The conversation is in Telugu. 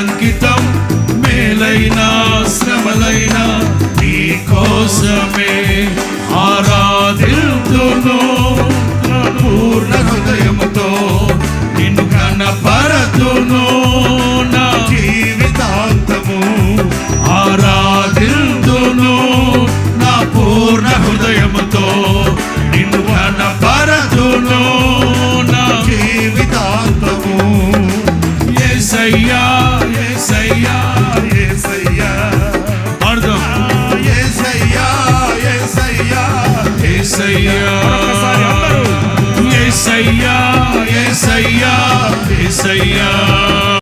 అంకితం మేలైన శ్రమలైన నీ కోసమే ఆరాధిల్తును పూర్ణ హృదయముతో నిన్ను కనపరతును నా జీవితాంతము ఆరాధిల్తును నా పూర్ణ హృదయముతో నిన్ను కనపరతును నా జీవితాంతము యేసయ్యా యేసయ్యా యేసయ్యా అర్థం యేసయ్యా యేసయ్యా యేసయ్యా యేసయ్యా యేసయ్యా యేసయ్యా